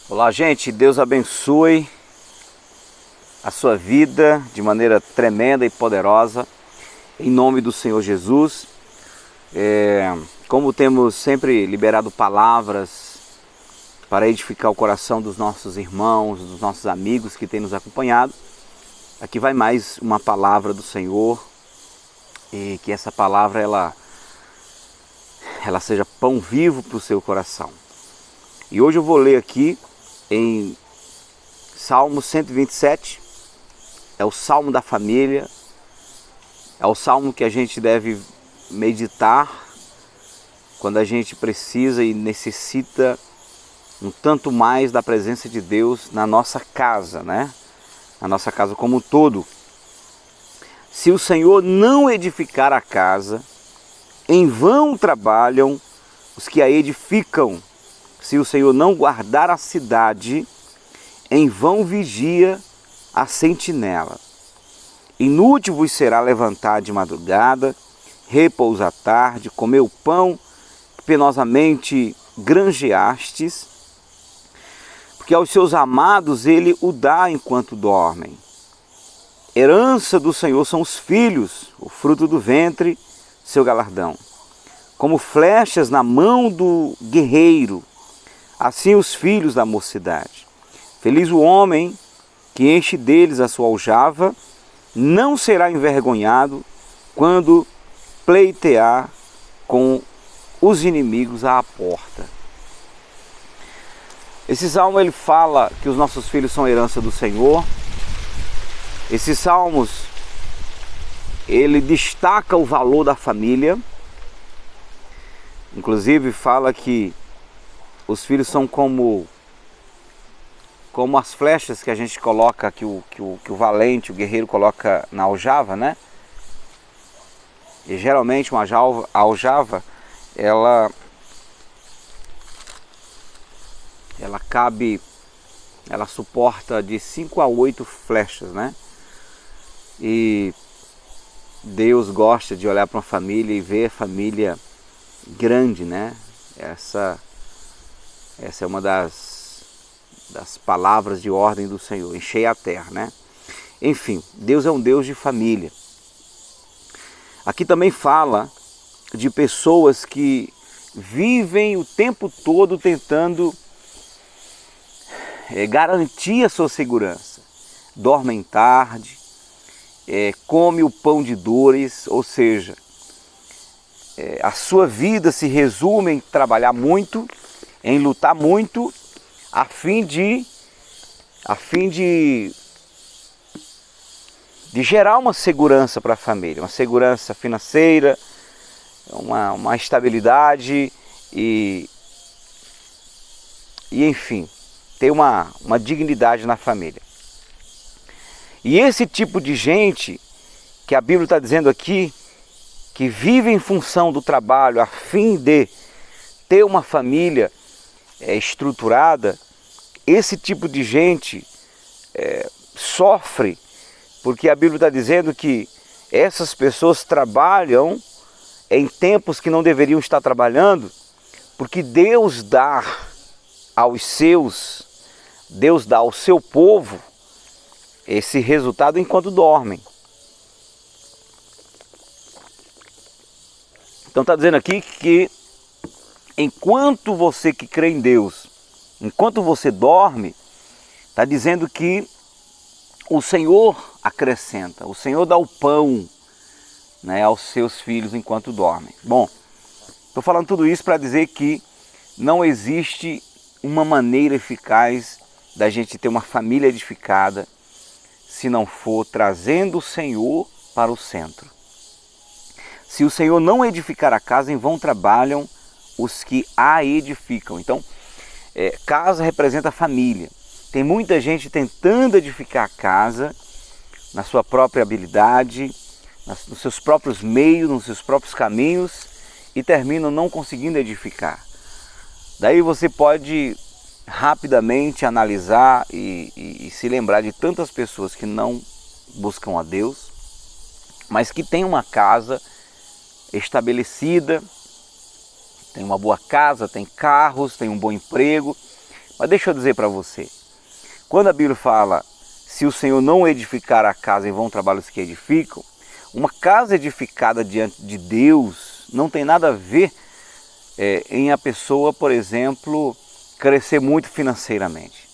Olá, gente, Deus abençoe a sua vida de maneira tremenda e poderosa, em nome do Senhor Jesus. Como temos sempre liberado palavras para edificar o coração dos nossos irmãos, dos nossos amigos que têm nos acompanhado, aqui vai mais uma palavra do Senhor, e que essa palavra ela seja pão vivo para o seu coração. E hoje eu vou ler aqui em Salmo 127, é o Salmo da família, é o Salmo que a gente deve meditar quando a gente precisa e necessita um tanto mais da presença de Deus na nossa casa, né? Na nossa casa como um todo. Se o Senhor não edificar a casa, em vão trabalham os que a edificam. Se o Senhor não guardar a cidade, em vão vigia a sentinela. Inútil vos será levantar de madrugada, repousar à tarde, comer o pão que penosamente granjeastes, porque aos seus amados ele o dá enquanto dormem. Herança do Senhor são os filhos, o fruto do ventre, seu galardão. Como flechas na mão do guerreiro, assim os filhos da mocidade. Feliz o homem que enche deles a sua aljava, não será envergonhado quando pleitear com os inimigos à porta. Esse salmo ele fala que os nossos filhos são herança do Senhor. Esses salmos ele destaca o valor da família. Inclusive fala que os filhos são como as flechas que a gente coloca, que o valente, o guerreiro coloca na aljava, né? E geralmente a aljava, ela suporta de 5 a 8 flechas, né? E Deus gosta de olhar para uma família e ver a família grande, né? Essa é uma das palavras de ordem do Senhor, encher a terra, né? Enfim, Deus é um Deus de família. Aqui também fala de pessoas que vivem o tempo todo tentando garantir a sua segurança. Dormem tarde, come o pão de dores, ou seja, a sua vida se resume em trabalhar muito, em lutar muito, a fim de gerar uma segurança para a família, uma segurança financeira, uma estabilidade e enfim, ter uma dignidade na família. E esse tipo de gente que a Bíblia está dizendo aqui, que vive em função do trabalho a fim de ter uma família estruturada, esse tipo de gente sofre, porque a Bíblia está dizendo que essas pessoas trabalham em tempos que não deveriam estar trabalhando, porque Deus dá ao seu povo esse resultado enquanto dormem. Então está dizendo aqui que enquanto você que crê em Deus, enquanto você dorme, está dizendo que o Senhor acrescenta, o Senhor dá o pão, né, aos seus filhos enquanto dormem. Bom, estou falando tudo isso para dizer que não existe uma maneira eficaz da gente ter uma família edificada se não for trazendo o Senhor para o centro. Se o Senhor não edificar a casa, em vão trabalham os que a edificam. Então, casa representa família. Tem muita gente tentando edificar a casa na sua própria habilidade, nos seus próprios meios, nos seus próprios caminhos, e terminam não conseguindo edificar. Daí você pode rapidamente analisar e se lembrar de tantas pessoas que não buscam a Deus, mas que têm uma casa estabelecida, tem uma boa casa, tem carros, tem um bom emprego, Mas deixa eu dizer para você, quando a Bíblia fala, se o Senhor não edificar a casa, em vão trabalham os que edificam, uma casa edificada diante de Deus não tem nada a ver em a pessoa, por exemplo, crescer muito financeiramente.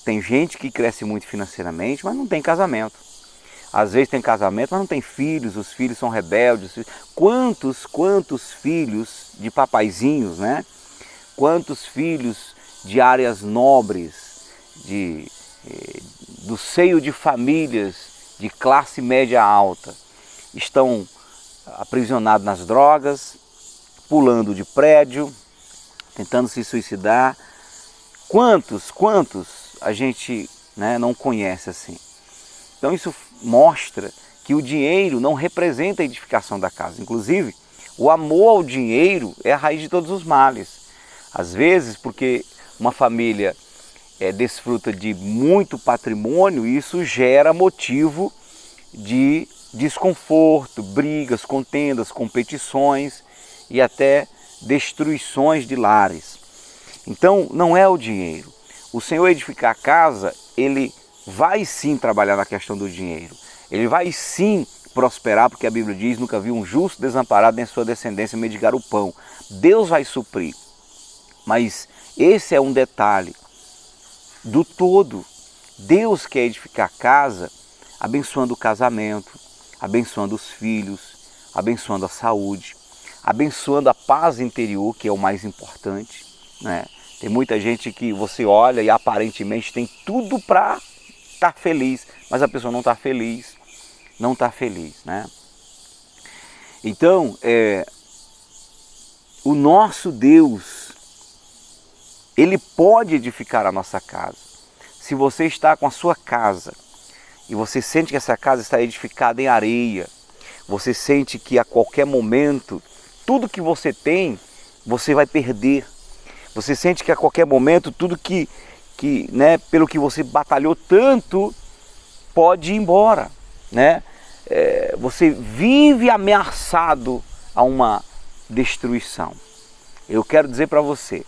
Tem gente que cresce muito financeiramente, mas não tem casamento. Às vezes tem casamento, mas não tem filhos, os filhos são rebeldes. Quantos filhos de papaizinhos, né? Quantos filhos de áreas nobres, do seio de famílias de classe média alta, estão aprisionados nas drogas, pulando de prédio, tentando se suicidar. Quantos a gente, né, não conhece assim? Então isso mostra que o dinheiro não representa a edificação da casa. Inclusive, o amor ao dinheiro é a raiz de todos os males. Às vezes, porque uma família desfruta de muito patrimônio, isso gera motivo de desconforto, brigas, contendas, competições e até destruições de lares. Então, não é o dinheiro. O Senhor edificar a casa, Ele vai sim trabalhar na questão do dinheiro. Ele vai sim prosperar, porque a Bíblia diz, nunca vi um justo desamparado nem sua descendência mendigar o pão. Deus vai suprir. Mas esse é um detalhe do todo. Deus quer edificar a casa abençoando o casamento, abençoando os filhos, abençoando a saúde, abençoando a paz interior, que é o mais importante, né? Tem muita gente que você olha e aparentemente tem tudo para estar feliz, mas a pessoa não está feliz, né? Então, o nosso Deus, Ele pode edificar a nossa casa. Se você está com a sua casa e você sente que essa casa está edificada em areia, você sente que a qualquer momento, tudo que você tem, você vai perder. Você sente que a qualquer momento, tudo que né, pelo que você batalhou tanto, pode ir embora, né? Você vive ameaçado a uma destruição. Eu quero dizer para você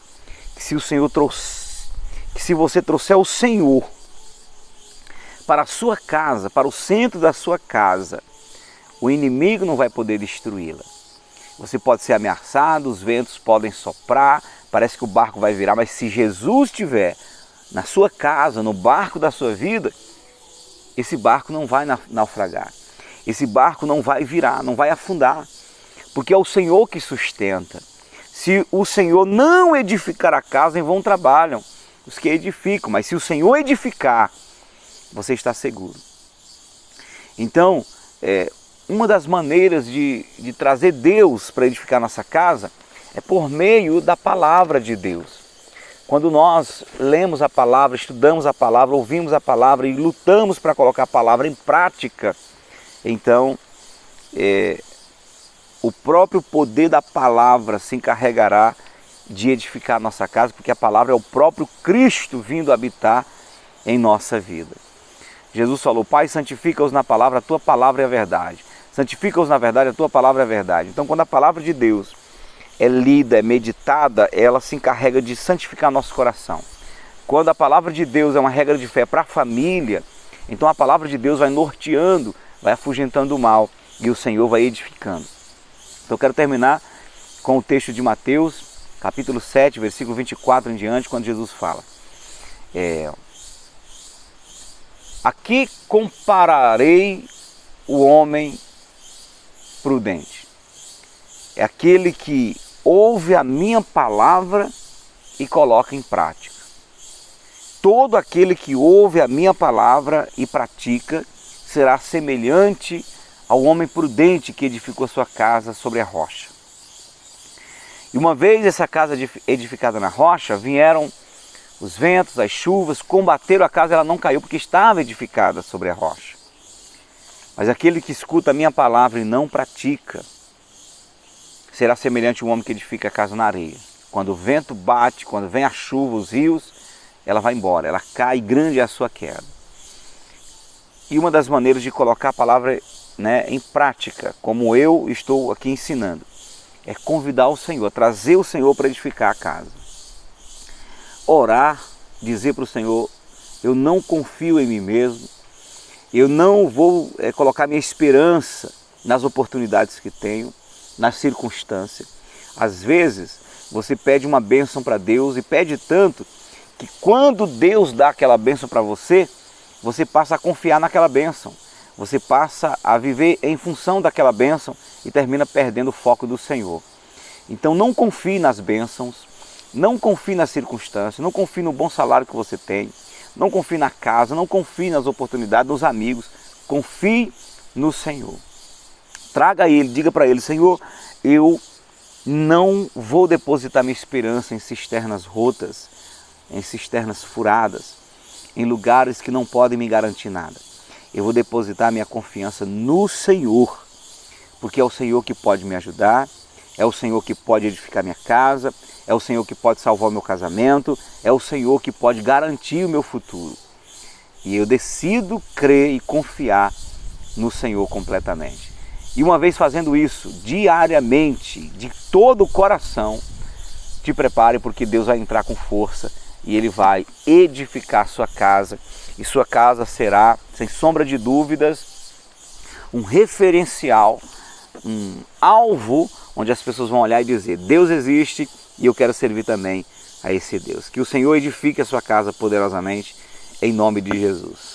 que se você trouxer o Senhor para a sua casa, para o centro da sua casa, o inimigo não vai poder destruí-la. Você pode ser ameaçado, os ventos podem soprar, parece que o barco vai virar, mas se Jesus estiver na sua casa, no barco da sua vida, esse barco não vai naufragar. Esse barco não vai virar, não vai afundar, porque é o Senhor que sustenta. Se o Senhor não edificar a casa, em vão trabalham os que edificam, mas se o Senhor edificar, você está seguro. Então, uma das maneiras de trazer Deus para edificar nossa casa é por meio da palavra de Deus. Quando nós lemos a palavra, estudamos a palavra, ouvimos a palavra e lutamos para colocar a palavra em prática, então o próprio poder da palavra se encarregará de edificar a nossa casa, porque a palavra é o próprio Cristo vindo habitar em nossa vida. Jesus falou: Pai, santifica-os na palavra, a tua palavra é a verdade. Santifica-os na verdade, a tua palavra é a verdade. Então, quando a palavra de Deus é lida, é meditada, ela se encarrega de santificar nosso coração. Quando a palavra de Deus é uma regra de fé para a família, então a palavra de Deus vai norteando, vai afugentando o mal e o Senhor vai edificando. Então eu quero terminar com o texto de Mateus, capítulo 7, versículo 24 em diante, quando Jesus fala: a que compararei o homem prudente? É aquele que ouve a minha palavra e coloca em prática. Todo aquele que ouve a minha palavra e pratica será semelhante ao homem prudente que edificou sua casa sobre a rocha. E uma vez essa casa edificada na rocha, vieram os ventos, as chuvas, combateram a casa, ela não caiu porque estava edificada sobre a rocha. Mas aquele que escuta a minha palavra e não pratica, será semelhante a um homem que edifica a casa na areia. Quando o vento bate, quando vem a chuva, os rios, ela vai embora, ela cai, grande é a sua queda. E uma das maneiras de colocar a palavra, né, em prática, como eu estou aqui ensinando, é convidar o Senhor, trazer o Senhor para edificar a casa. Orar dizer para o Senhor, eu não confio em mim mesmo, eu não vou colocar minha esperança nas oportunidades que tenho, nas circunstâncias. Às vezes você pede uma bênção para Deus e pede tanto que quando Deus dá aquela bênção para você, você passa a confiar naquela bênção. Você passa a viver em função daquela bênção e termina perdendo o foco do Senhor. Então não confie nas bênçãos, não confie nas circunstâncias, não confie no bom salário que você tem, não confie na casa, não confie nas oportunidades, nos amigos, confie no Senhor. Traga a Ele, diga para Ele, Senhor, eu não vou depositar minha esperança em cisternas rotas, em cisternas furadas, em lugares que não podem me garantir nada. Eu vou depositar minha confiança no Senhor, porque é o Senhor que pode me ajudar, é o Senhor que pode edificar minha casa, é o Senhor que pode salvar o meu casamento, é o Senhor que pode garantir o meu futuro. E eu decido crer e confiar no Senhor completamente. E uma vez fazendo isso, diariamente, de todo o coração, te prepare porque Deus vai entrar com força e Ele vai edificar sua casa. E sua casa será, sem sombra de dúvidas, um referencial, um alvo onde as pessoas vão olhar e dizer, Deus existe e eu quero servir também a esse Deus. Que o Senhor edifique a sua casa poderosamente, em nome de Jesus.